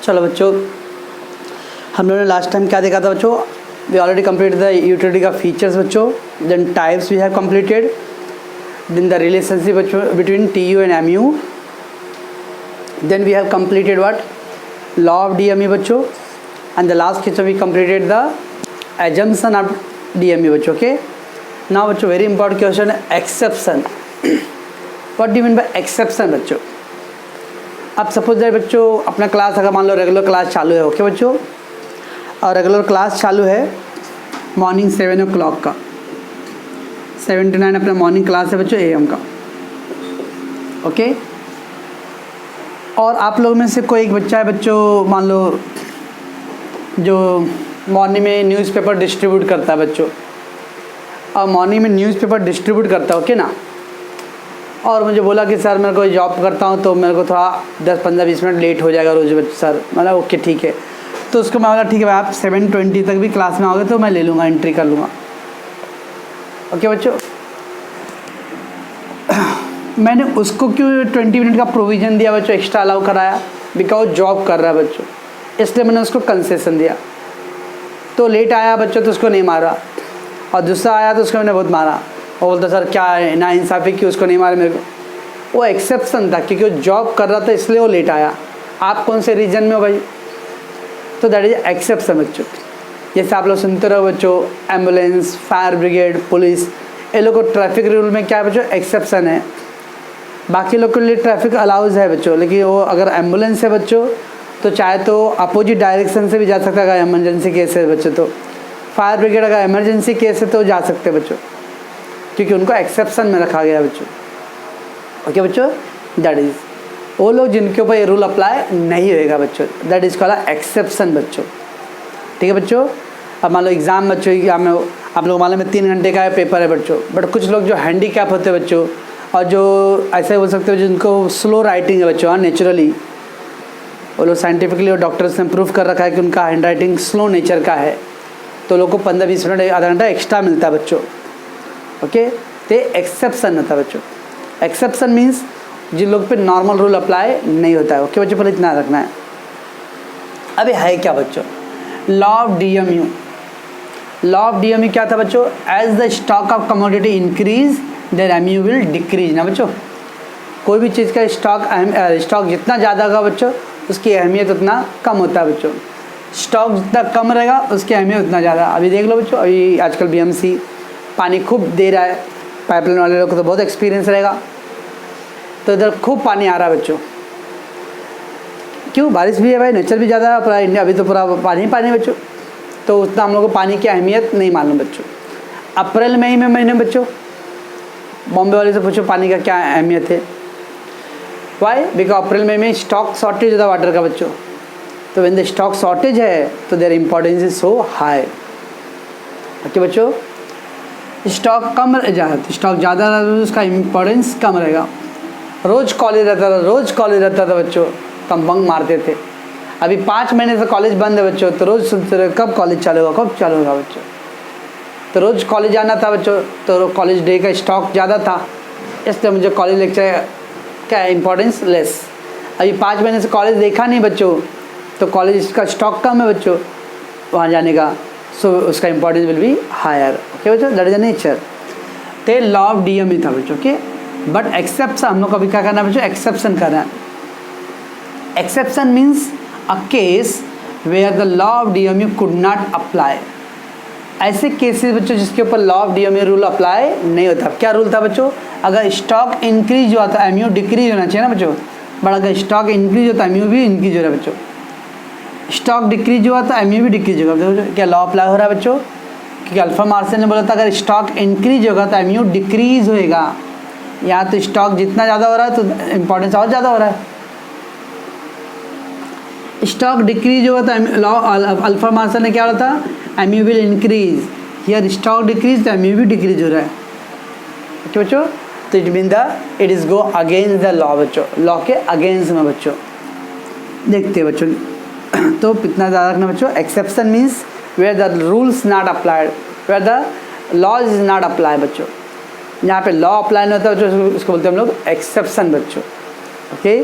चलो बच्चों, हम लोगों ने लास्ट टाइम क्या देखा था बच्चों? We already completed the utility का फीचर्स बच्चों, then types we have completed, then the relationship between T U and M U, then we have completed what? Law of DME बच्चों, and the last question we completed the assumption of DME बच्चों। Okay, now बच्चों very important question है exception. What do you mean by exception बच्चों? अब suppose that बच्चों अपना class अगर मान लो रेगुलर क्लास चालू है, ओके बच्चों, और रेगुलर क्लास चालू है मॉर्निंग 7 o'clock का, 7 to 9 अपना मॉर्निंग क्लास है बच्चों AM का, ओके। और आप लोग में से कोई एक बच्चा है बच्चों, मान लो जो मॉर्निंग में न्यूज़पेपर डिस्ट्रीब्यूट करता है बच्चों, और मॉर्निंग में न्यूज़पेपर डिस्ट्रीब्यूट करता है, ओके ना, और मुझे बोला कि सर मैं कोई जॉब करता हूँ तो मेरे को थोड़ा 10-15-20 मिनट लेट हो जाएगा रोज़ बच्चों। सर मतलब ओके ठीक है, तो उसको मैं बोला ठीक है भाई आप 7:20 तक भी क्लास में आओगे तो मैं ले लूँगा, एंट्री कर लूँगा, ओके बच्चों। मैंने उसको क्यों 20 मिनट का प्रोविज़न दिया बच्चों, एक्स्ट्रा अलाउ कराया? बिकॉज जॉब कर रहा है बच्चों, इसलिए मैंने उसको कंसेशन दिया। तो लेट आया बच्चों तो उसको नहीं मारा, और दूसरा आया तो उसको मैंने बहुत मारा, वो बोलता सर क्या है ना इंसाफ़ी कि उसको नहीं मारे मेरे को। वो एक्सेप्शन था क्योंकि वो जॉब कर रहा था इसलिए वो लेट आया। आप कौन से रीजन में हो भाई? तो दैट इज एक्सेप्शन बच्चों। जैसे आप लोग सुनते रहो बच्चों, एम्बुलेंस, फायर ब्रिगेड, पुलिस, ये लोग को ट्रैफिक रूल में क्या है बच्चों? एक्सेप्शन है। बाकी लोग के लिए ट्रैफिक अलाउज है बच्चों, लेकिन वो अगर एम्बुलेंस है बच्चों तो चाहे तो अपोजिट डायरेक्शन से भी जा सकता है अगर इमरजेंसी केस है बच्चों। तो फायर ब्रिगेड अगर इमरजेंसी केस है तो जा सकते हैं बच्चों, क्योंकि उनको एक्सेप्शन में रखा गया है बच्चों, ओके बच्चों। दैट इज़ वो लोग जिनके ऊपर ये रूल अप्लाई नहीं होएगा बच्चों, दैट इज़ कॉल्ड एक्सेप्शन बच्चों, ठीक है बच्चों। अब मान लो एग्ज़ाम बच्चों की आप लोग मालूम है 3 घंटे का पेपर है बच्चों, बट कुछ लोग जो हैंडीकैप होते हैं बच्चों, और जो ऐसे बोल सकते हो जिनको स्लो राइटिंग है बच्चों, नेचुरली वो लोग साइंटिफिकली और डॉक्टर्स ने प्रूव कर रखा है कि उनका हैंड राइटिंग स्लो नेचर का है, तो लोग को 15-20 मिनट आधा घंटा एक्स्ट्रा मिलता है बच्चों, ओके। तो एक्सेप्शन होता है बच्चों। एक्सेप्शन मीन्स जिन लोग पे नॉर्मल रूल अप्लाई नहीं होता है, ओके बच्चों, पर इतना रखना है। अभी है क्या बच्चों? Law of DMU. Law of DMU क्या था बच्चों? As the stock of commodity increase there MU will decrease ना बच्चों। कोई भी चीज़ का स्टॉक जितना ज़्यादा होगा बच्चों उसकी अहमियत उतना कम होता है बच्चों। स्टॉक जितना कम रहेगा उसकी अहमियत उतना ज़्यादा। अभी देख लो बच्चों, अभी आजकल BMC पानी खूब दे रहा है, पाइपलाइन वाले लोग को तो बहुत एक्सपीरियंस रहेगा, तो इधर खूब पानी आ रहा है बच्चों। क्यों? बारिश भी है भाई, नेचर भी ज़्यादा है, पूरा इंडिया अभी तो पूरा पानी पानी बच्चों, तो उतना हम लोग को पानी की अहमियत नहीं मालूम बच्चों। अप्रैल मई में महीने बच्चों बॉम्बे वाले से पूछो पानी का क्या अहमियत है। वाई? बिकॉज अप्रैल मई में स्टॉक शॉर्टेज होता है वाटर का बच्चों, तो व्हेन द स्टॉक शॉर्टेज है तो their importance is so high, okay बच्चों। स्टॉक कम स्टॉक ज़्यादा रहता तो उसका इम्पोर्टेंस कम रहेगा। रोज़ कॉलेज रहता था बच्चों, तो हम बंक मारते थे। अभी 5 महीने से कॉलेज बंद है बच्चों, तो रोज़ सुनते रहे कब कॉलेज चालू होगा बच्चों। तो रोज़ कॉलेज जाना था बच्चों, तो कॉलेज डे का स्टॉक ज़्यादा था, इसलिए मुझे कॉलेज लेक्चर का इम्पोर्टेंस लेस। अभी 5 महीने से कॉलेज देखा नहीं बच्चों, तो कॉलेज का स्टॉक कम है बच्चों वहाँ जाने का, सो उसका importance will be higher, okay बच्चों। That is the nature. तो लॉ ऑफ डीएमयू था बच्चों, ओके। बट एक्सेप्शन हम लोग को अभी क्या करना है बच्चों? एक्सेप्शन करना है। Exception means a case where the law of DMU could not apply. ऐसे केसेस बच्चों जिसके ऊपर law of DMU rule apply नहीं होता। क्या रूल था बच्चों? अगर स्टॉक इंक्रीज हुआ तो एमयू डिक्रीज होना चाहिए ना बच्चों, बट अगर स्टॉक इंक्रीज होता है एमयू भी इंक्रीज हो रहा है बच्चों। स्टॉक डिक्रीज हुआ तो एमयू भी डिक्रीज होगा। क्या लॉ अप्लाई हो रहा है बच्चों? क्योंकि अल्फा मार्शल ने बोला था अगर स्टॉक इंक्रीज होगा तो एमयू डिक्रीज होएगा। यहाँ तो स्टॉक जितना ज़्यादा हो रहा है तो इम्पोर्टेंस और ज़्यादा हो रहा है। स्टॉक डिक्रीज होगा तो लॉ अल्फा मार्शल ने क्या बोला था? MU will increase. Here stock decrease तो एमयू भी डिक्रीज हो रहा है, ओके बच्चों। तो it mean the it is go against the law बच्चों, लॉ के अगेंस्ट में बच्चों। देखते हैं बच्चों, तो कितना ज़्यादा रखना बच्चों? Exception means where the rules not applied, where the law is not apply बच्चों। यहाँ पे लॉ अप्लाई नहीं होता बच्चों, उसको बोलते हैं हम लोग एक्सेप्शन बच्चों, ओके।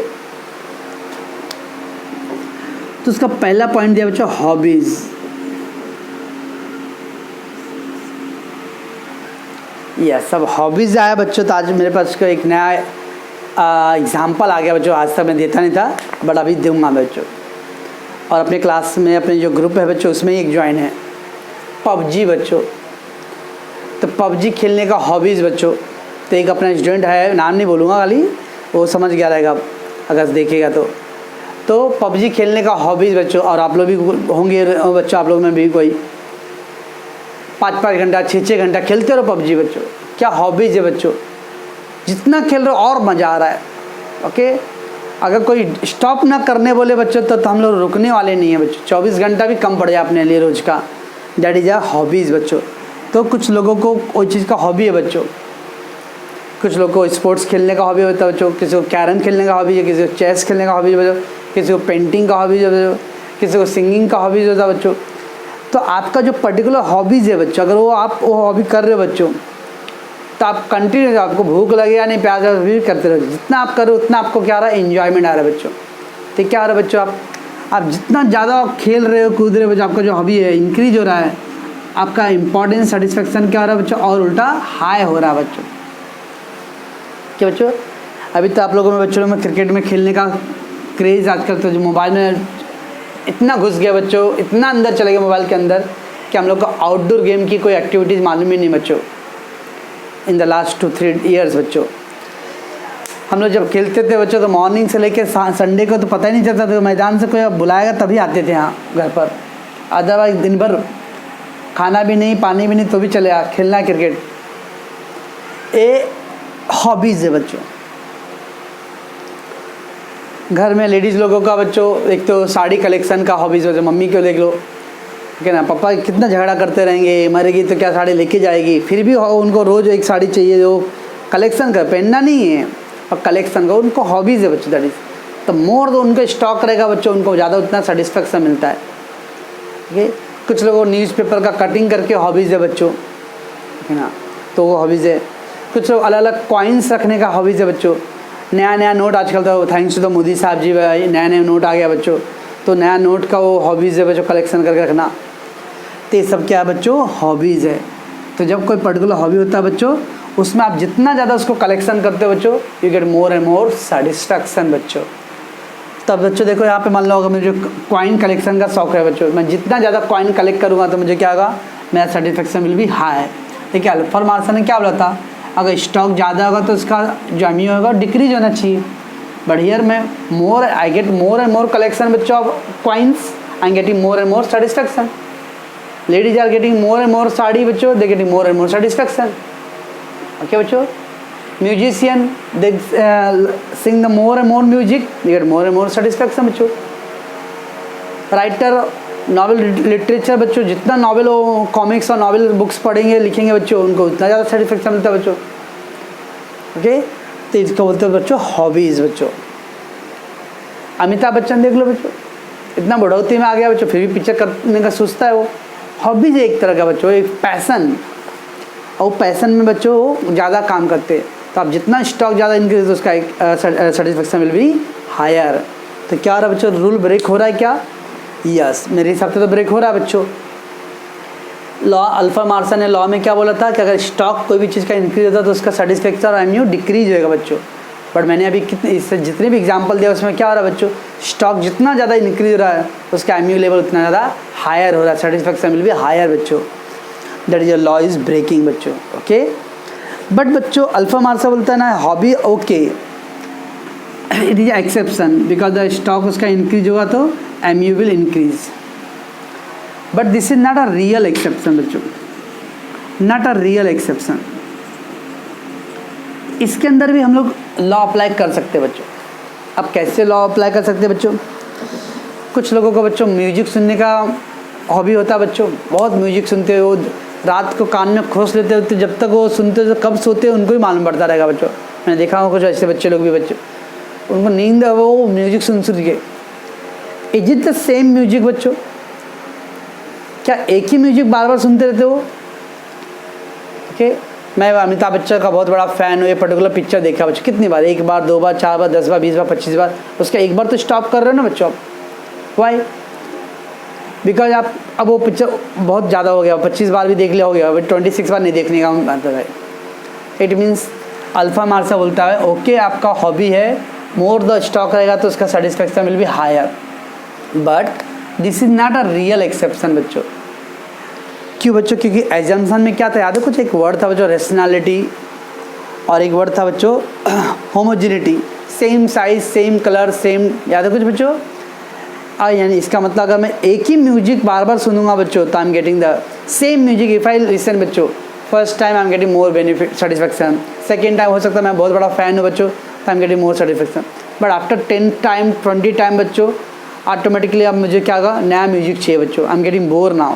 तो उसका पहला पॉइंट दिया बच्चों हॉबीज़। यस, सब हॉबीज़ आया बच्चों। तो आज मेरे पास एक नया एग्जाम्पल आ गया बच्चों। आज तक मैं देता नहीं था, बट अभी दूंगा बच्चों। और अपने क्लास में अपने जो ग्रुप है बच्चों, उसमें ही एक ज्वाइन है पबजी बच्चों। तो पबजी खेलने का हॉबीज़ बच्चों। तो एक अपना स्टूडेंट है, नाम नहीं बोलूँगा, खाली वो समझ गया रहेगा अगर देखेगा तो पबजी खेलने का हॉबीज़ बच्चों। और आप लोग भी होंगे बच्चों, आप लोग में भी कोई 5-5 घंटा 6-6 घंटा खेलते रहो पबजी बच्चों। क्या हॉबीज़ है बच्चों, जितना खेल रहे हो और मज़ा आ रहा है। ओके, अगर कोई स्टॉप ना करने बोले बच्चों तो हम लोग रुकने वाले नहीं हैं बच्चों। 24 घंटा भी कम पड़ जाए अपने लिए रोज़ का। दैट इज़ अ हॉबीज़ बच्चों। तो कुछ लोगों को कोई चीज़ का हॉबी है बच्चों। कुछ लोगों को स्पोर्ट्स खेलने का हॉबी होता है बच्चों, किसी को कैरम खेलने का हॉबी है, किसी को चेस खेलने का हॉबी है बच्चों, किसी को पेंटिंग का हॉबी है बच्चों, किसी को सिंगिंग का हॉबी होता है बच्चों। तो आपका जो पर्टिकुलर हॉबीज़ है बच्चों, अगर वो आप वो हॉबी कर रहे हो बच्चों, तो आप कंटिन्यू, आपको भूख लगे या नहीं प्यास भी करते रहो। जितना आप करो उतना आपको क्या आ रहा है, एंजॉयमेंट आ रहा है बच्चों। तो क्या आ रहा है बच्चों, आप जितना ज़्यादा खेल रहे हो कूद रहे हो बच्चों, आपका जो हॉबी है इंक्रीज हो रहा है, आपका इंपॉर्टेंस सेटिस्फेक्शन क्या हो रहा है बच्चों, और उल्टा हाई हो रहा है बच्चों। क्या बच्चों, अभी तो आप लोगों में बच्चों में क्रिकेट में खेलने का क्रेज़ आजकल तो जो मोबाइल में इतना घुस गया बच्चों, इतना अंदर चले गए मोबाइल के अंदर कि हम लोग को आउटडोर गेम की कोई एक्टिविटीज़ मालूम ही नहीं बच्चों। इन द लास्ट 2-3 ईयर्स बच्चों, हम लोग जब खेलते थे बच्चों तो मॉर्निंग से लेकर संडे को तो पता ही नहीं चलता था। मैदान से कोई बुलाएगा तभी आते थे यहाँ घर पर, अदरवाइज दिन भर खाना भी नहीं पानी भी नहीं तो भी चले आ खेलना क्रिकेट। ये हॉबीज़ है बच्चों। घर में लेडीज़ लोगों का बच्चों, एक तो साड़ी कलेक्शन का हॉबीज़ बच्चों। मम्मी को देख लो, ठीक है ना, पापा कितना झगड़ा करते रहेंगे, मरेगी तो क्या साड़ी लेके जाएगी, फिर भी उनको रोज़ एक साड़ी चाहिए जो कलेक्शन कर, पहनना नहीं है और कलेक्शन का उनको हॉबीज़ है बच्चों। दैट इज़ तो मोर तो उनका स्टॉक रहेगा बच्चों, उनको ज़्यादा उतना सेटिस्फेक्शन मिलता है। ठीक है, कुछ लोगों को न्यूज़पेपर का कटिंग करके हॉबीज़ है बच्चों, ठीक है ना, तो वो हॉबीज़ है। कुछ लोग अलग अलग कॉइन्स रखने का हॉबीज़ है बच्चों। नया नया नोट आजकल तो थैंक्स टू द मोदी साहब जी नया नया नोट आ गया बच्चों, तो नया नोट का वो हॉबीज़ है बच्चों, कलेक्शन करके रखना। तो ये सब क्या है बच्चों, हॉबीज़ है। तो जब कोई पर्टिकुलर हॉबी होता है बच्चों, उसमें आप जितना ज़्यादा उसको कलेक्शन करते हो बच्चों, you get more and more satisfaction बच्चों। तब बच्चों देखो यहाँ पे मान लो अगर मुझे कॉइन कलेक्शन का शौक है बच्चों, मैं जितना ज़्यादा कॉइन कलेक्ट करूँगा तो मुझे क्या होगा, मेरा सेटिस्फेक्शन विल भी हाई। देखिए अल्फा मार्शल ने क्या बोला था, अगर स्टॉक ज़्यादा होगा तो उसका जो एमयू होगा डिक्रीज होना चाहिए। बट हियर मैं more I get more and more collection बच्चों of coins, I am getting more and more satisfaction. Ladies are getting more and more sari बच्चों, they getting more and more satisfaction. Okay बच्चों, musician they sing the more and more music, they get more and more satisfaction बच्चों। Writer novel literature बच्चों, जितना novel हो comics और novel books पढ़ेंगे लिखेंगे बच्चों, उनको उतना ज़्यादा सेटिस्फेक्शन मिलता है बच्चों। ओके, तो इसको बोलते हैं बच्चों हॉबीज़ बच्चों। अमिताभ बच्चन देख लो बच्चों, इतना बढ़ोतरी में आ गया बच्चों, फिर भी पिक्चर करने का सोचता है वो। हॉबीज़ एक तरह का बच्चों, एक पैसन, और पैसन में बच्चों वो ज़्यादा काम करते हैं। तो आप जितना स्टॉक ज़्यादा इंक्रीज उसका एक सेटिस्फेक्शन विल बी हायर। तो क्या हो रहा है बच्चों, रूल ब्रेक हो रहा है क्या? यस, मेरे हिसाब से तो ब्रेक हो रहा है बच्चों। लॉ अल्फा मार्शल ने लॉ में क्या बोला था कि अगर स्टॉक कोई भी चीज़ का इंक्रीज होता है तो उसका सेटिस्फेक्शन और एमयू डिक्रीज होएगा बच्चों। बट मैंने अभी कितने इससे जितने भी एग्जांपल दिया उसमें क्या हो रहा है बच्चों, स्टॉक जितना ज़्यादा इंक्रीज हो रहा है उसका एमयू लेवल उतना ज़्यादा हायर हो रहा है, सेटिस्फेक्शन विल बी हायर बच्चों। That is law is breaking बच्चों। ओके, बट बच्चों अल्फा मार्शल बोलता है ना hobby okay, it is exception because the stock उसका इंक्रीज होगा तो MU will increase. But this is not a real exception बच्चों, नॉट अ रियल एक्सेप्शन। इसके अंदर भी हम लोग लॉ अप्लाई कर सकते हैं बच्चों। अब कैसे लॉ अप्लाई कर सकते हैं बच्चों? कुछ लोगों को बच्चों म्यूजिक सुनने का हॉबी होता है बच्चों, बहुत म्यूजिक सुनते हो, रात को कान में खोस लेते हो, तो जब तक वो सुनते हो कब सोते हो उनको ही मालूम पड़ता रहेगा बच्चों। मैंने देखा हो कुछ ऐसे बच्चे लोग भी बच्चों, उनको नींद है वो म्यूजिक सुन के। Is it the same music बच्चों? क्या एक ही म्यूजिक बार बार सुनते रहते हो? ओके, मैं अमिताभ बच्चन का बहुत बड़ा फ़ैन हूँ। ये पर्टिकुलर पिक्चर देखा बच्चों कितनी बार, 1 बार 2 बार 4 बार 10 बार 20 बार 25 बार, उसका एक बार तो स्टॉप कर रहे हो ना बच्चों आप। वाई? बिकॉज आप अब वो पिक्चर बहुत ज़्यादा हो गया, 25 बार भी देख लिया हो गया, 26 बार नहीं देखने का मतलब है। इट मीन्स अल्फा मार्सा बोलता है ओके आपका हॉबी है, मोर द स्टॉक रहेगा तो उसका satisfaction will be higher, but this is not a real exception बच्चों। क्यों बच्चों? क्योंकि एजम्पशन में क्या था याद है? कुछ एक वर्ड था बच्चों रेशनैलिटी, और एक वर्ड था बच्चों homogeneity, same size same colour same, याद है कुछ बच्चों? यानी इसका मतलब अगर मैं एक ही म्यूजिक बार बार सुनूंगा बच्चों तो I am getting the same music. If I listen बच्चों first time I am getting more benefit satisfaction, second time हो सकता है मैं बहुत बड़ा फ़ैन हूँ बच्चों तो I am getting more satisfaction, but after 10 time 20 time बच्चों ऑटोमेटिकली अब मुझे क्या होगा, नया म्यूजिक चाहिए बच्चों, आई एम गेटिंग बोर नाउ।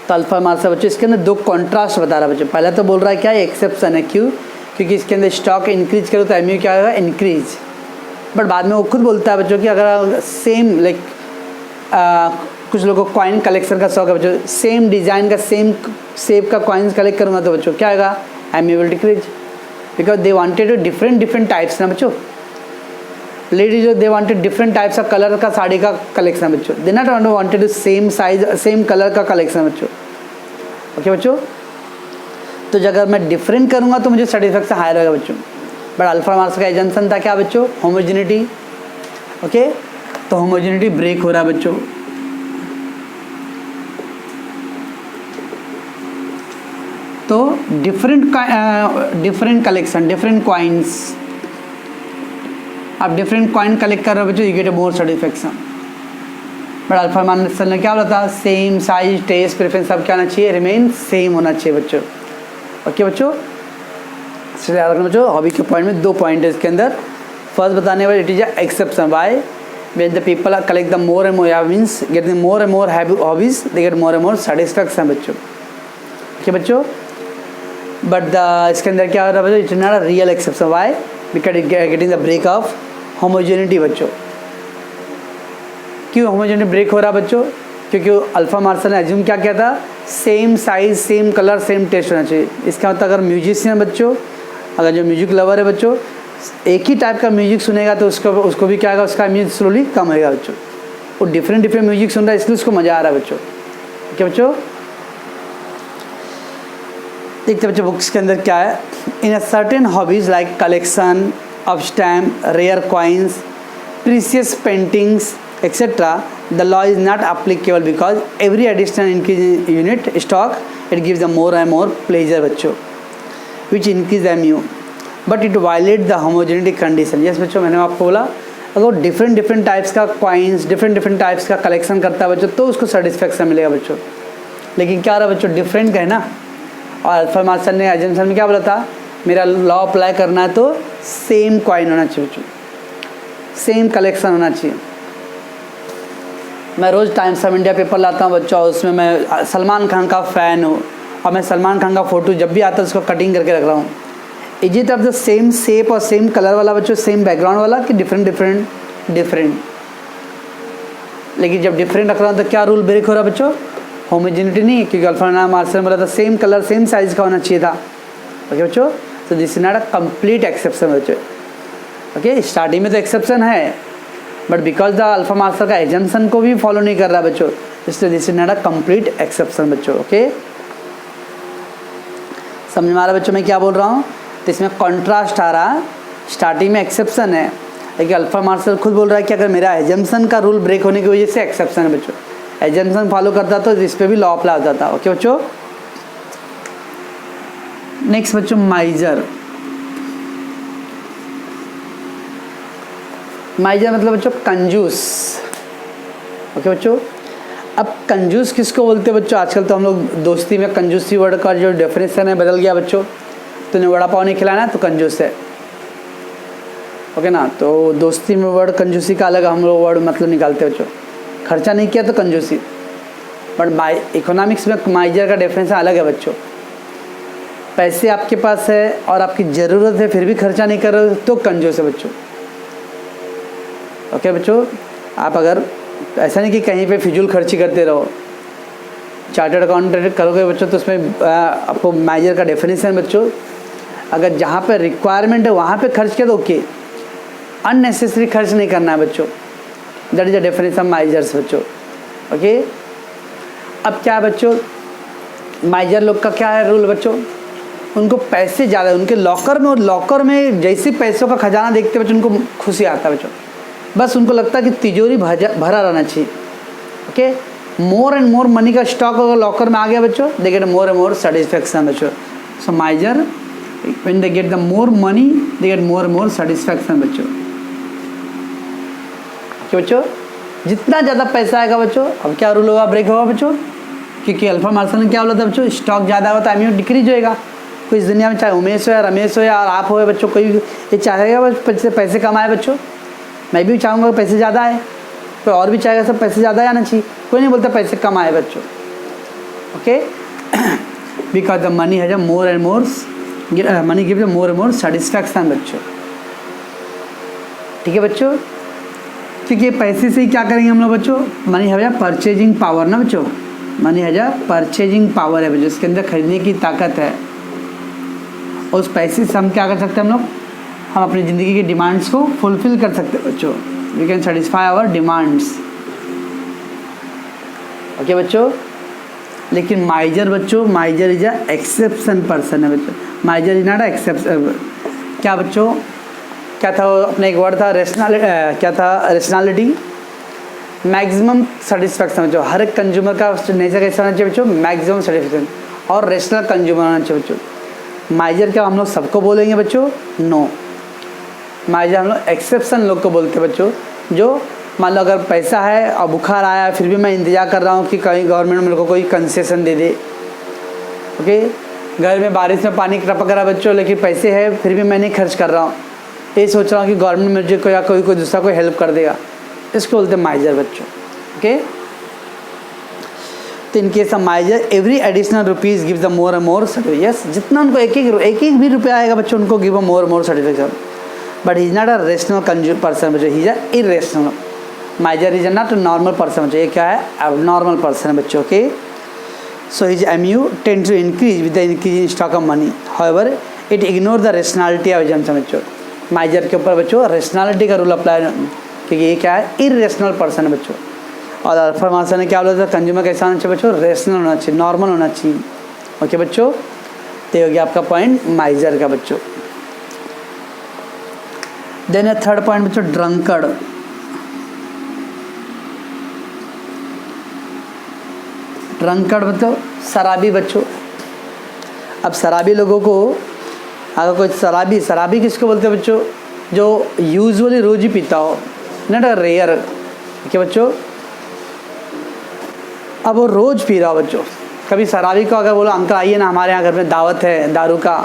तो अल्फा मार्सा बच्चों इसके अंदर दो कॉन्ट्रास्ट बता रहा है बच्चों। पहला तो बोल रहा है क्या एक्सेप्शन है, क्यों? क्योंकि इसके अंदर स्टॉक इंक्रीज करो तो एमयू क्या होगा, इंक्रीज। बट बाद में वो खुद बोलता है बच्चों कि अगर सेम लाइक कुछ लोगों को कॉइन कलेक्शन का शौक है बच्चों, सेम डिज़ाइन का सेम शेप का कॉइन्स कलेक्ट करूँगा तो बच्चों क्या होगा, MU will decrease, because they wanted different types ना बच्चों। Ladies they wanted different types of colour का साड़ी का कलेक्शन बच्चों, they not wanted same size same colour का कलेक्शन बच्चों। ओके बच्चों, तो अगर मैं डिफरेंट करूँगा तो मुझे सेटिस्फेक्शन हायर होगा बच्चों। बट अल्फा मार्सा का एजम्पशन था क्या बच्चों, होमोजिनिटी। ओके, तो होमोजिनिटी ब्रेक हो रहा है बच्चों। तो डिफरेंट कलेक्शन डिफरेंट कॉइन्स, आप डिफरेंट कॉइन कलेक्ट कर रहे हो बच्चों, you gate A more satisfaction. But alpha Marsa ने क्या बोला था, सेम साइज टेस्ट प्रेफरेंस सब क्या होना चाहिए, रिमेन सेम होना चाहिए बच्चों। ओके बच्चों, इसलिए याद रखना बच्चों हॉबी के पॉइंट में दो पॉइंट है इसके अंदर। फर्स्ट बताने वाले it is exception, why when the people collect the more and more, means getting more and more hobbies they get more and more satisfaction बच्चों। ओके बच्चों, बट इसके अंदर क्या हो रहा है बच्चों, it's not a real exception, why because it getting the break of homogeneity बच्चों। क्यों होमोजेनिटी ब्रेक हो रहा है बच्चों? क्योंकि अल्फा मार्सा ने एज्यूम क्या किया था, same size same colour same taste होना चाहिए। इसका मतलब अगर म्यूजिशियन बच्चों, अगर जो म्यूजिक लवर है बच्चों, एक ही टाइप का म्यूजिक सुनेगा तो उसको भी क्या होगा, उसका म्यूजिक स्लोली कम होगा बच्चों। वो डिफरेंट म्यूजिक सुन रहा है इसलिए उसको मज़ा आ रहा है बच्चों। क्या बच्चों देखते बच्चों बुक्स के अंदर क्या है, in a certain hobbies like collection of stamp, rare coins, precious paintings etcetera, the law is not applicable because every additional increase unit stock it gives the more and more pleasure बच्चों which increase MU, but it violate the homogeneity condition. Yes बच्चों, मैंने आपको बोला अगर different types का coins different types का collection करता है बच्चों तो उसको सेटिस्फेक्शन मिलेगा बच्चों। लेकिन क्या रहा बच्चों, डिफरेंट का है ना। और अल्फा मार्सा ने एजम्पशन में क्या बोला था, मेरा लॉ अप्लाई करना है तो सेम कॉइन होना चाहिए बच्चों, सेम कलेक्शन होना चाहिए। मैं रोज़ टाइम्स ऑफ इंडिया पेपर लाता हूँ बच्चों, उसमें मैं सलमान खान का फ़ैन हूँ और मैं सलमान खान का फ़ोटो जब भी आता है उसको कटिंग करके रख रहा हूँ। Is it of the same shape और सेम कलर वाला बच्चों, सेम बैकग्राउंड वाला, कि डिफरेंट। लेकिन जब डिफरेंट रख रहा हूँ तो क्या रूल ब्रेक हो रहा है बच्चों, होमोजेनिटी नहीं, क्योंकि अल्फा मार्सा ने बोला था सेम कलर सेम साइज का होना चाहिए था। ओके बच्चों, तो this is not a complete exception बच्चों। ओके, स्टार्टिंग में तो एक्सेप्शन है but because the alpha Marsa का एजम्पशन को भी फॉलो नहीं कर रहा बच्चों, इसलिए this is not a complete exception बच्चों। ओके, समझ में आ रहा बच्चों मैं क्या बोल रहा हूँ? तो इसमें कॉन्ट्रास्ट आ रहा है, स्टार्टिंग में एक्सेप्शन है लेकिन अल्फा मार्सा खुद बोल रहा है कि अगर मेरा एजम्पशन का रूल ब्रेक होने की वजह से एक्सेप्शन है बच्चों, एजम्पशन फॉलो करता तो इस पर भी लॉ अप्लाई होता था। ओके बच्चों, नेक्स्ट बच्चों माइजर। माइजर मतलब बच्चों कंजूस। ओके बच्चों, अब कंजूस किसको बोलते हैं बच्चों? आजकल तो हम लोग दोस्ती में कंजूसी वर्ड का जो डेफिनेशन है बदल गया बच्चों। तूने वड़ा पाव नहीं खिलाना तो कंजूस है, ओके ना। तो दोस्ती में वर्ड कंजूसी का अलग हम लोग वर्ड मतलब निकालते हैं बच्चों। खर्चा नहीं किया तो कंजूसी, बट इकोनॉमिक्स में माइजर का डेफिनेशन अलग है बच्चों। पैसे आपके पास है और आपकी ज़रूरत है फिर भी खर्चा नहीं कर रहे तो कंजूस है बच्चों। ओके बच्चों, आप अगर ऐसा नहीं कि कहीं पे फिजूल खर्ची करते रहो, चार्टर्ड अकाउंटेंट करोगे बच्चों तो उसमें आपको माइजर का डेफिनेशन बच्चों, अगर जहाँ पे रिक्वायरमेंट है वहाँ पे खर्च किया तो ओके, अननेसेसरी खर्च नहीं करना है बच्चों, that is the definition of माइजर्स बच्चों। ओके। अब क्या है बच्चों, माइजर लोग का क्या है रूल बच्चों, उनको पैसे ज़्यादा, उनके लॉकर में, और लॉकर में जैसे पैसों का खजाना देखते बच्चों उनको खुशी आता है बच्चों, बस उनको लगता है कि तिजोरी भरा रहना चाहिए। Okay, more and more money का स्टॉक अगर लॉकर में आ गया बच्चों, they get more and more satisfaction बच्चों। So miser when they get the more money they get more and more satisfaction बच्चों। ओके बच्चों, जितना ज़्यादा पैसा आएगा बच्चों, अब क्या रूल होगा, ब्रेक होगा बच्चों, क्योंकि अल्फा मार्शल में क्या बोला था बच्चों, स्टॉक ज़्यादा होता है एमयू डिक्रीज होएगा। कोई इस दुनिया में चाहे उमेश हो या रमेश हो या आप हो बच्चों, कोई ये चाहेगा बस पैसे कमाए बच्चों। मैं भी चाहूँगा पैसे ज़्यादा आए, कोई और भी चाहेगा सब पैसे ज़्यादा आना चाहिए, कोई नहीं बोलता पैसे कम आए बच्चों। Okay, because the money has a more and more, money gives more and more satisfaction बच्चों। ठीक है बच्चों, क्योंकि पैसे से ही क्या करेंगे हम लोग बच्चों, money has a purchasing power ना बच्चों, money has a purchasing power है बच्चों, इसके अंदर खरीदने की ताकत है। उस पैसे से हम क्या कर सकते हैं, हम लोग हम अपनी ज़िंदगी की डिमांड्स को फुलफिल कर सकते हैं बच्चों, we can satisfy our demands. Okay बच्चों, लेकिन माइजर बच्चों, miser is a exception person है बच्चों, miser is not a exception. क्या बच्चों, क्या था अपने एक वर्ड था क्या था, रेशनैलिटी, मैक्सिमम सेटिस्फैक्शन बच्चों। हर एक कंज्यूमर का नेचर कैसा होना चाहिए बच्चों, मैक्सिमम सेटिस्फैक्शन और रेशनल कंज्यूमर होना चाहिए बच्चों। माइजर क्या हम लोग सबको बोलेंगे बच्चों, नो, माइजर हम लोग एक्सेप्शन लोग को बोलते हैं बच्चों, जो मान लो अगर पैसा है और बुखार आया फिर भी मैं इंतजार कर रहा हूँ कि कहीं गवर्नमेंट मेरे को कोई कंसेशन दे दे। ओके, घर में बारिश में पानी टपक रहा बच्चों, लेकिन पैसे है फिर भी मैं नहीं खर्च कर रहा हूँ, ये सोच रहा हूँ कि गवर्नमेंट मुझे कोई या कोई दूसरा कोई हेल्प कर देगा, इसको बोलते हैं माइजर बच्चों। ओके, तो इनके सब miser every additional rupees gives the more and more certification. Yes, जितना उनको एक एक भी रुपया आएगा बच्चों, उनको give a more more certification. But he is not a rational consume person बच्चों, he is a irrational. Miser is not a normal person बच्चों, ये क्या है, एबनॉर्मल पर्सन है बच्चों। Okay, so his MU tend to increase with the increase in stock of money, however it ignore the rationality of assumption बच्चों। माइजर के ऊपर बच्चों रेशनैलिटी का रूल अप्लाई, क्योंकि ये क्या है, इरेशनल पर्सन है बच्चों। और अल्फा मार्शल ने क्या बोला था, कंज्यूमर कैसा होना चाहिए बच्चों, रेशनल होना चाहिए, नॉर्मल होना चाहिए। ओके बच्चों, तो हो गया आपका पॉइंट माइजर का बच्चों। देन ए थर्ड पॉइंट बच्चों, ड्रंकर्ड। ड्रंकर्ड मतलब शराबी बच्चों। अब शराबी लोगों को, अगर कोई शराबी किसको बोलते हैं बच्चों, जो यूजुअली रोज ही पीता हो, नॉट अ रेयर। ठीक है बच्चों, अब वो रोज़ पी रहा हो बच्चों। कभी शराबी को अगर बोलो अंकल आइए ना हमारे यहाँ घर में दावत है दारू का,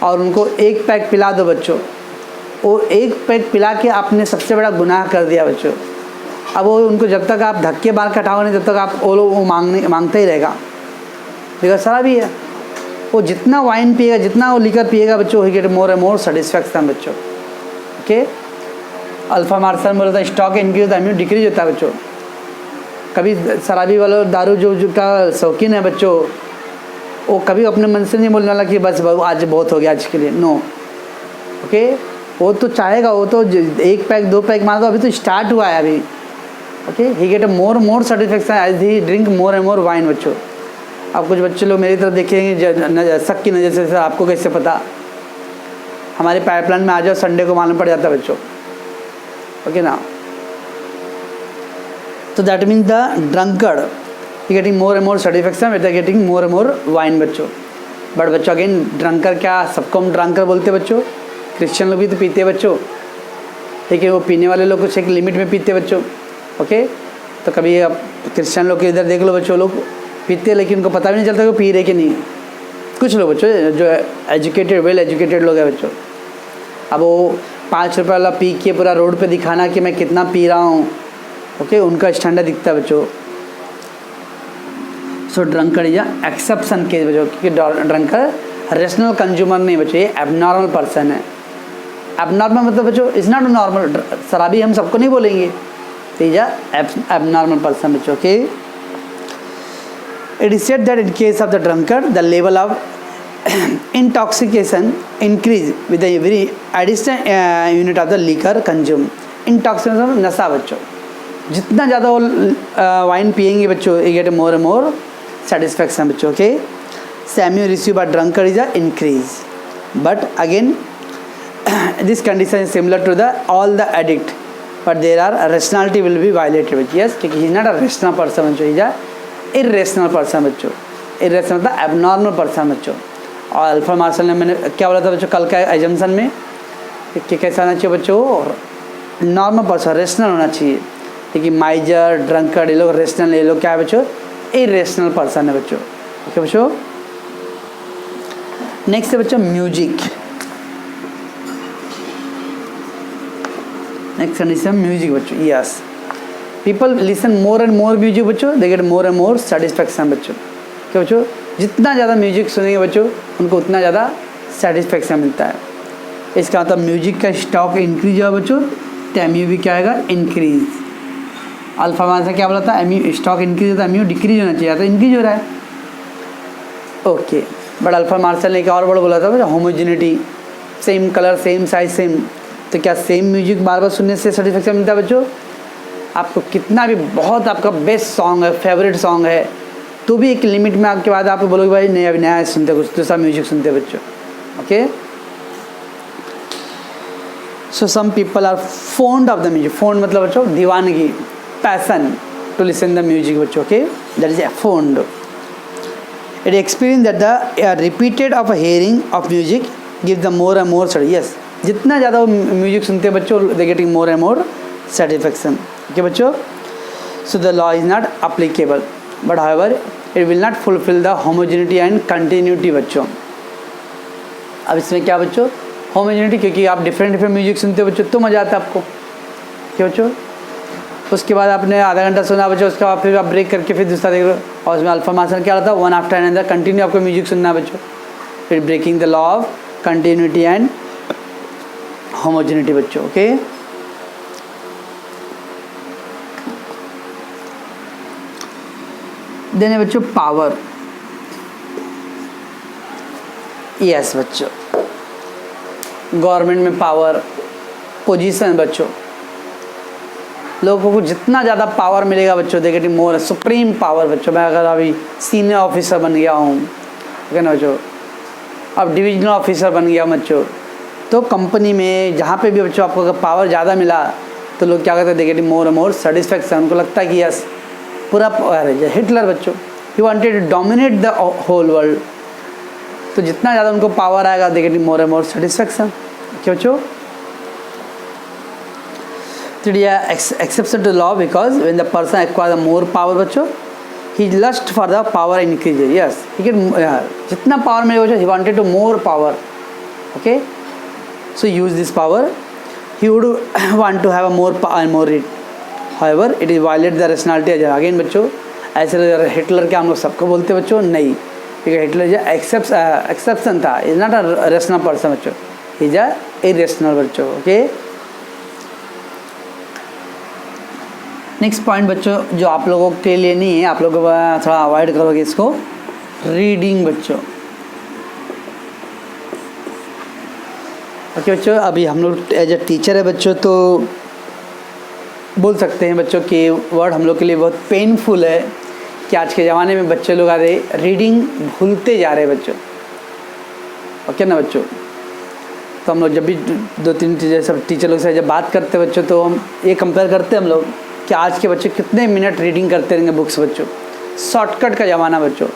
और उनको एक पैक पिला दो बच्चों, वो एक पैक पिला के आपने सबसे बड़ा गुनाह कर दिया बच्चों। अब वो उनको जब तक आप धक्के मार के हटाओ नहीं, तब तक आप वो मांगता ही रहेगा, बिकॉज शराबी है। वो जितना वाइन पिएगा, जितना वो लिकर पिएगा बच्चों, he get more and more satisfaction बच्चों। ओके, अल्फा मार्शल में बोलता है स्टॉक इंक्रीज एमयू डिक्रीज होता है बच्चों। कभी शराबी वाला दारू जो का शौकीन है बच्चों, वो कभी अपने मन से नहीं बोलने वाला कि बस आज बहुत हो गया आज के लिए, नो। ओके, वो तो चाहेगा, वो तो एक पैक दो पैक मार दो, अभी तो स्टार्ट हुआ है अभी। Okay, he get a more satisfaction as he drink more and more wine बच्चों। अब कुछ बच्चे लोग मेरी तरफ देखेंगे शक की नज़र से, सर आपको कैसे पता, हमारे पाइपलाइन में आ जाओ, संडे को मालूम पड़ जाता है बच्चों। ओके ना, तो that means the drunkard getting more and more satisfaction with getting more and more wine बच्चों। बट बच्चों अगेन ड्रंकर क्या, सबको हम ड्रंकर बोलते हैं बच्चों। क्रिश्चियन लोग भी तो पीते हैं बच्चों, लेकिन वो पीने वाले लोग कुछ एक लिमिट में पीते हैं बच्चों। ओके, तो कभी आप क्रिश्चियन लोग के इधर देख लो बच्चों, लोग पीते हैं लेकिन उनको पता भी नहीं चलता कि वो पी रहे कि नहीं। कुछ लोग बच्चों जो एजुकेटेड, वेल एजुकेटेड लोग हैं बच्चों, अब वो 5 रुपये वाला पी के पूरा रोड पे दिखाना कि मैं कितना पी रहा हूँ, ओके, उनका स्टैंडर्ड दिखता है बच्चों। सो ड्रंकर इज एक्सेप्शन केस बच्चों, क्योंकि ड्रंकर रेशनल कंज्यूमर नहीं बच्चों, ये एबनॉर्मल पर्सन है। एबनॉर्मल मतलब बच्चों इज नॉट नॉर्मल, शराबी हम सबको नहीं बोलेंगे, इज एबनॉर्मल पर्सन बच्चों। Okay, it is said that in case of the drunker the level of intoxication increase with the every additional unit of the liquor consumed। intoxication नशा बच्चों, जितना ज़्यादा वो वाइन पियेंगे बच्चों, ये get more and more satisfaction बच्चों। Okay, सैम्यू receive by drunker is a increase, but again this condition is similar to the all the addict, but there are rationality will be violated. Yes, because he is not a rational person बच्चों, he is a irrational person बच्चों। irrational मतलब abnormal person बच्चों। और alpha martial ने मैंने क्या बोला था बच्चों कल का एजम्पशन में कि कैसा होना चाहिए बच्चों, नॉर्मल पर्सन, रेशनल होना चाहिए। लेकिन माइजर, ड्रंकर्ड, ये लोग रेशनल, ये लोग क्या है बच्चों, इरेशनल पर्सन है बच्चों। ओके बच्चों, नेक्स्ट है बच्चों म्यूजिक। नेक्स्ट कंडीशन म्यूजिक बच्चों। Yes, people listen more and more music बच्चों, they get more and more satisfaction बच्चों। क्या बच्चों, जितना ज़्यादा म्यूजिक सुनेंगे बच्चों उनको उतना ज़्यादा सेटिस्फैक्शन मिलता है। इसका मतलब म्यूजिक का स्टॉक इंक्रीज हुआ बच्चों, तो एम यू भी क्या आएगा, इंक्रीज। अल्फा मान से क्या बोला था, एम यू स्टॉक इंक्रीज होता है, एम यू डिक्रीज होना चाहिए, तो इंक्रीज हो रहा है। ओके, बट अल्फा मार्शल ने एक और वर्ड बोला था बच्चों, homogeneity, same colour, same size, same. तो क्या सेम म्यूजिक बार बार सुनने से सेटिस्फैक्शन मिलता है बच्चों? आपको कितना भी बहुत आपका बेस्ट सॉन्ग है, फेवरेट सॉन्ग है, तो भी एक लिमिट में आपके बाद आप बोलोगे भाई नहीं अभी नया सुनते, कुछ दूसरा म्यूजिक सुनते बच्चों। Okay, so some people are fond of the music. Fond मतलब बच्चों दीवानगी, passion to listen the music बच्चों। Okay, that is fond. It experience that the repeated of hearing of music give the more and more study. Yes, जितना ज़्यादा वो music सुनते हैं बच्चों, they getting more and more satisfaction. Okay बच्चों, so the law is not applicable, but however it will not fulfil the homogeneity and continuity बच्चों। अब इसमें क्या बच्चों, होमोजेनिटी, क्योंकि आप डिफरेंट डिफरेंट म्यूजिक सुनते हो बच्चों तो मज़ा आता है आपको। क्या बच्चों, उसके बाद आपने आधा घंटा सुना बच्चों, उसके बाद फिर आप ब्रेक करके फिर दूसरा देख लो। और उसमें अल्फा मार्शल क्या रहता है, वन आफ्टर एनदर, कंटिन्यू आपको म्यूजिक सुनना है बच्चों। फिर breaking the law of continuity and homogeneity बच्चों। ओके, देने बच्चों पावर। यस बच्चों, गवर्नमेंट में पावर, पोजीशन बच्चों, लोगों को जितना ज़्यादा पावर मिलेगा बच्चों, they getting more supreme power बच्चों। मैं अगर अभी सीनियर ऑफिसर बन गया हूँ, ठीक है ना बच्चों, अब डिविजनल ऑफिसर बन गया बच्चों, तो कंपनी में जहाँ पे भी बच्चों आपको अगर पावर ज़्यादा मिला तो लोग क्या करते हैं, they getting more and more satisfaction. उनको लगता है कि यस पूरा हिटलर बच्चों, he wanted to dominate the whole world. तो जितना ज़्यादा उनको पावर आएगा, they getting more and more satisfaction. क्या बच्चों, तो exception to law, because when the person acquire the more power बच्चों, he lust for the power increase. Yes, ठीक है, जितना पावर मिलेगा बच्चों, he wanted to more power. Okay, so use this power, he would want to have a more power and more it. However, it is violate the rationality. Again बच्चों, ऐसे Hitler क्या हम लोग सबको बोलते हैं बच्चों, नहीं, ठीक है, हिटलर जो एक्सेप्शन था, is not a rational person बच्चों, इज अ इरेशनल बच्चों। ओके, नेक्स्ट पॉइंट बच्चों जो आप लोगों के लिए नहीं है, आप लोग थोड़ा अवॉइड करोगे इसको, रीडिंग बच्चों। ओके बच्चों, अभी हम लोग एज ए टीचर है बच्चों, तो बोल सकते हैं बच्चों कि वर्ड हम लोग के लिए बहुत पेनफुल है कि आज के ज़माने में बच्चे लोग आधे रीडिंग भूलते जा रहे हैं बच्चों। ओके ना बच्चों, तो हम लोग जब भी दो तीन टीचर सब टीचर लोग से जब बात करते हैं बच्चों, तो हम ये कंपेयर करते हैं हम लोग कि आज के बच्चे कितने मिनट रीडिंग करते रहेंगे बुक्स बच्चों। शॉर्टकट का ज़माना बच्चों।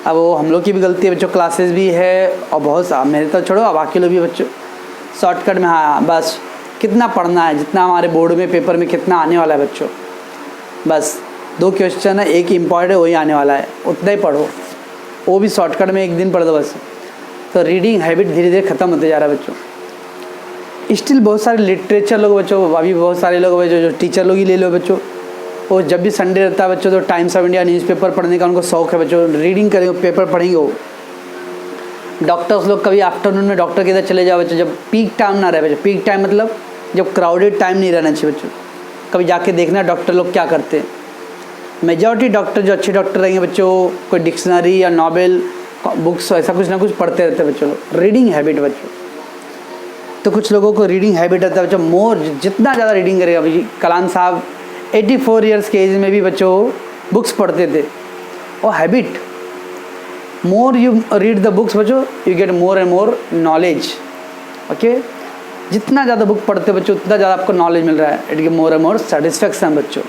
अब वो हम लोग की भी गलती है बच्चों, क्लासेस भी है और बहुत मेरे तो छोड़ो, अब बाकी लोग भी बच्चों शॉर्टकट में, हाँ बस कितना पढ़ना है, जितना हमारे बोर्ड में पेपर में कितना आने वाला है बच्चों, बस 2 क्वेश्चन है, एक इम्पॉर्टेंट है वही आने वाला है, उतना ही पढ़ो, वो भी शॉर्टकट में एक दिन पढ़ दो बस। तो रीडिंग हैबिट धीरे धीरे ख़त्म होते जा रहा है बच्चों। स्टिल बहुत सारे लिटरेचर लोग बच्चों, अभी बहुत सारे लोग बच्चों जो टीचर लोग ही ले लो बच्चों, वो जब भी संडे रहता है बच्चों तो टाइम्स ऑफ इंडिया न्यूज़पेपर पढ़ने का उनको शौक़ है बच्चों, रीडिंग करेंगे, पेपर पढ़ेंगे। वो डॉक्टर्स लोग कभी आफ्टरनून में डॉक्टर के इधर चले जाओ बच्चों, जब पीक टाइम ना रहे बच्चों, पीक टाइम मतलब जब क्राउडेड टाइम नहीं रहना चाहिए बच्चों, कभी जाके देखना डॉक्टर लोग क्या करते हैं। मेजॉरिटी डॉक्टर जो अच्छे डॉक्टर रहेंगे बच्चों, कोई डिक्शनरी या नॉवेल बुक्स ऐसा कुछ ना कुछ पढ़ते रहते हैं बच्चों। रीडिंग हैबिट बच्चों, तो कुछ लोगों को रीडिंग हैबिट रहता है बच्चों, मोर जितना ज़्यादा रीडिंग करेगा। अभी कलाम साहब 84 ईयर्स के एज में भी बच्चों बुक्स पढ़ते थे। और habit, more you read the books बच्चों you get more and more knowledge. Okay, जितना ज़्यादा बुक पढ़ते बच्चों उतना ज़्यादा आपको नॉलेज मिल रहा है। It get more and more satisfaction बच्चों।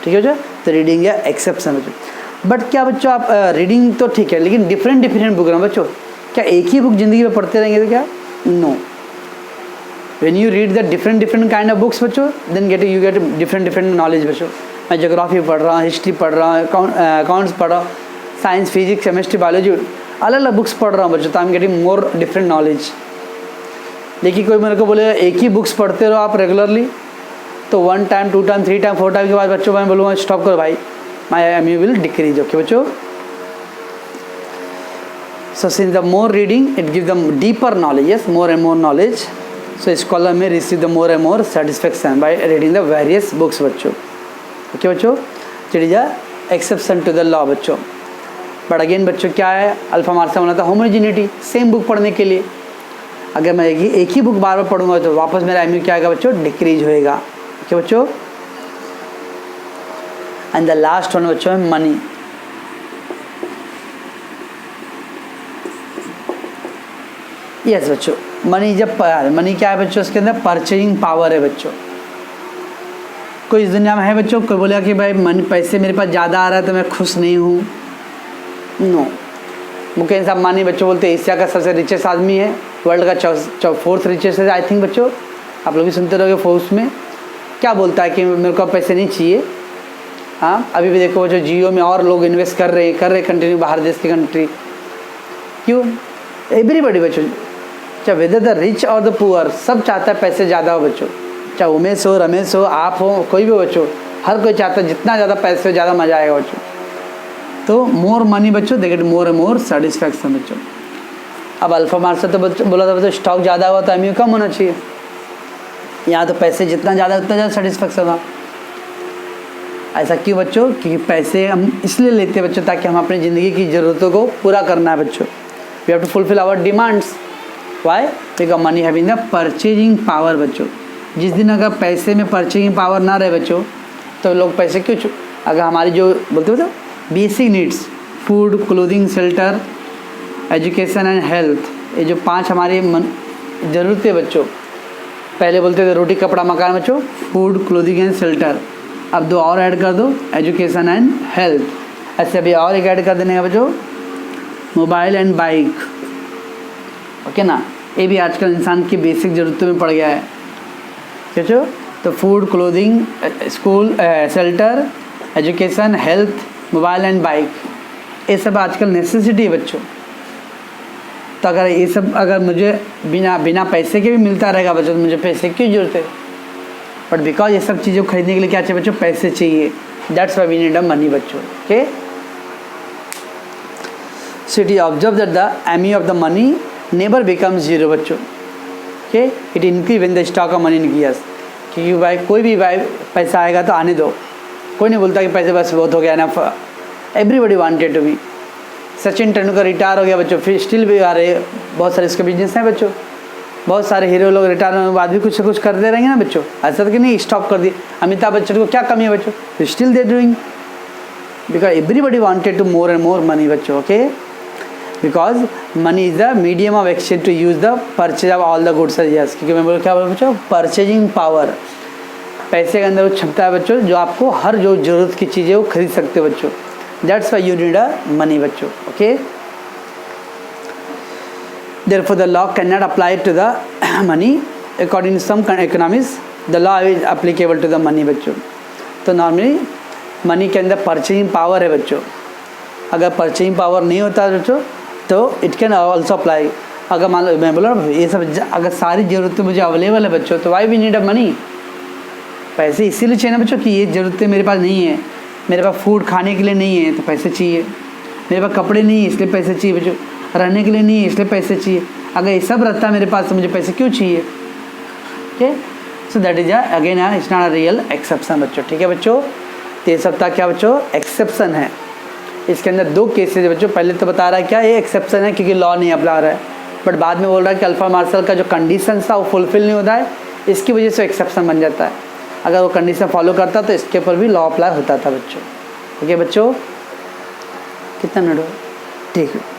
ठीक है बच्चों, तो रीडिंग या एक्सेप्शन बच्चों। बट क्या बच्चों आप रीडिंग तो ठीक है, लेकिन डिफरेंट बुक ना बच्चों, क्या एक ही बुक ज़िंदगी में पढ़ते रहेंगे तो क्या? No. When you read the different kind of books बच्चों, then you get different knowledge बच्चों। मैं ज्योग्राफी पढ़ रहा हूँ, हिस्ट्री पढ़ रहा हूँ, अकाउंट्स पढ़ रहा हूँ, साइंस, फिजिक्स, केमिस्ट्री, बायोलॉजी, अलग अलग बुक्स पढ़ रहा हूँ बच्चों, तो I am getting more different knowledge. लेकिन कोई मेरे को बोले एक ही बुक्स पढ़ते रहो आप रेगुलरली, तो 1 टाइम 2 टाइम 3 टाइम 4 टाइम के बाद बच्चों मैं बोलूँगा स्टॉप करो भाई, my MU will decrease. Okay बच्चों, so since the more reading it give the deeper knowledge, yes, more and more knowledge. So scholar में receive the more and more satisfaction by reading the various books बच्चों। Okay बच्चों, that is the exception to the law बच्चों। But again बच्चों क्या है, alpha marks बना था homogeneity, same book पढ़ने के लिए। अगर मैं एक ही बुक बार बार पढ़ूंगा तो वापस मेरा एमयू क्या आएगा बच्चों? डिक्रीज होएगा। ओके बच्चों, एंड द लास्ट वन बच्चों है मनी। यस बच्चों, मनी जब मनी क्या है बच्चों? उसके अंदर परचेजिंग पावर है बच्चों। कोई इस दुनिया में है बच्चों कोई बोलेगा कि भाई मनी पैसे मेरे पास ज़्यादा आ रहा है तो मैं खुश नहीं हूँ? नो। मुकेश अंबानी बच्चों बोलते हैं एशिया का सबसे रिचेस्ट आदमी है, वर्ल्ड का 4th रिचेस्ट है आई थिंक बच्चों, आप लोग भी सुनते रहोगे। फोर्स में क्या बोलता है कि मेरे को पैसे नहीं चाहिए। हाँ, अभी भी देखो बच्चों जियो में और लोग इन्वेस्ट कर रहे हैं कंटिन्यू, बाहर देश की कंट्री। क्यों? एवरीबडी बच्चों, चाहे वेदर द रिच और द पुअर, सब चाहता है पैसे ज़्यादा हो बच्चों, चाहे उमेश हो, रमेश हो, आप हो, कोई भी बच्चों, हर कोई चाहता है जितना ज़्यादा पैसे हो ज़्यादा मज़ा आएगा बच्चों। तो मोर मनी बच्चों, they get more and more satisfaction बच्चों। अब अल्फा मार्क्स से तो बच्चों बोला था बच्चों स्टॉक ज़्यादा हुआ तो एमयू कम होना चाहिए। यहाँ तो पैसे जितना ज़्यादा उतना ज़्यादा सेटिस्फैक्शन होगा। ऐसा क्यों बच्चों? क्योंकि पैसे हम इसलिए लेते हैं बच्चों ताकि हम अपनी ज़िंदगी की ज़रूरतों को पूरा करना है बच्चों। We have to fulfil our demands. Why? Because money having the purchasing power बच्चों। जिस दिन अगर पैसे में परचेजिंग पावर ना रहे बच्चों तो लोग पैसे क्यों अगर हमारी जो बोलते हो basic needs, food, clothing, shelter, education and health, ये जो 5 हमारी ज़रूरतें बच्चों, पहले बोलते थे रोटी कपड़ा मकान बच्चों, फूड, क्लोथिंग एंड शेल्टर, अब 2 और ऐड कर दो, एजुकेशन एंड हेल्थ। ऐसे अभी और एक ऐड कर देने का बच्चों, मोबाइल एंड बाइक। ओके ना, ये भी आजकल इंसान की बेसिक ज़रूरतों में पड़ गया है बच्चों। तो food, clothing, school, shelter, education, health, mobile and bike, ये सब आजकल नेसेसिटी है बच्चों। तो अगर ये सब अगर मुझे बिना पैसे के भी मिलता रहेगा बच्चों तो मुझे पैसे की जरूरत है। बट बिकॉज ये सब चीज़ें खरीदने के लिए क्या चाहिए बच्चों? पैसे चाहिए। That's why we need a money बच्चों। Okay, so it is observe that the MU of the money never becomes zero बच्चों। Okay, it increase when the stock of money increase. क्योंकि भाई कोई भी भाई पैसा आएगा तो आने दो, कोई नहीं बोलता कि पैसे बस बहुत हो गया ना। Everybody wanted to be. Sachin Tendulkar retire हो गया बच्चों, फिर स्टिल भी आ रहे, बहुत सारे इसके बिजनेस हैं बच्चों। बहुत सारे हीरो लोग रिटायर होने के बाद भी कुछ ना कुछ करते रहेंगे ना बच्चों। ऐसा तो कि नहीं स्टॉप कर दिए। अमिताभ बच्चन को क्या कमी है बच्चों? Still they doing because everybody wanted to more and more money बच्चों। Okay, because money is the medium of exchange to use the purchase of all the goods and services. क्योंकि मैं बोल क्या बोला बच्चों? परचेजिंग पावर, पैसे के अंदर वो छपता है बच्चों जो आपको हर जो ज़रूरत की चीज़ें वो खरीद सकते हो बच्चों। That's why you need a money बच्चों। Okay, therefore the law cannot apply to the money according to some economists, the law is applicable to the money बच्चों। तो नॉर्मली मनी के अंदर परचेजिंग पावर है बच्चों। अगर परचेजिंग पावर नहीं होता बच्चों तो इट कैन ऑल्सो अप्लाई। अगर मान लो मैं बोला ये सब अगर सारी ज़रूरतें मुझे अवेलेबल है बच्चों तो why we need a money. पैसे इसीलिए चाहिए ना बच्चों कि ये ज़रूरतें मेरे पास नहीं है, मेरे पास फूड खाने के लिए नहीं है तो पैसे चाहिए, मेरे पास कपड़े नहीं है इसलिए पैसे चाहिए बच्चों, रहने के लिए नहीं है इसलिए पैसे चाहिए। अगर ये सब रहता है मेरे पास तो मुझे पैसे क्यों चाहिए? Okay, so that is again it's not a real exception बच्चों। ठीक है बच्चों, तो ये सब था क्या बच्चों? एक्सेप्शन है। इसके अंदर 2 केसेज है बच्चों। पहले तो बता रहा है क्या ये एक्सेप्शन है क्योंकि लॉ नहीं अप्लाई रहा है, बट बाद में बोल रहा है कि अल्फा मार्शल का जो कंडीशन था वो फुलफिल नहीं होता है, इसकी वजह से एक्सेप्शन बन जाता है। अगर वो कंडीशन फॉलो करता तो इसके ऊपर भी लॉ अप्लाई होता था बच्चों। ओके बच्चों, कितना मिनट हो? ठीक है।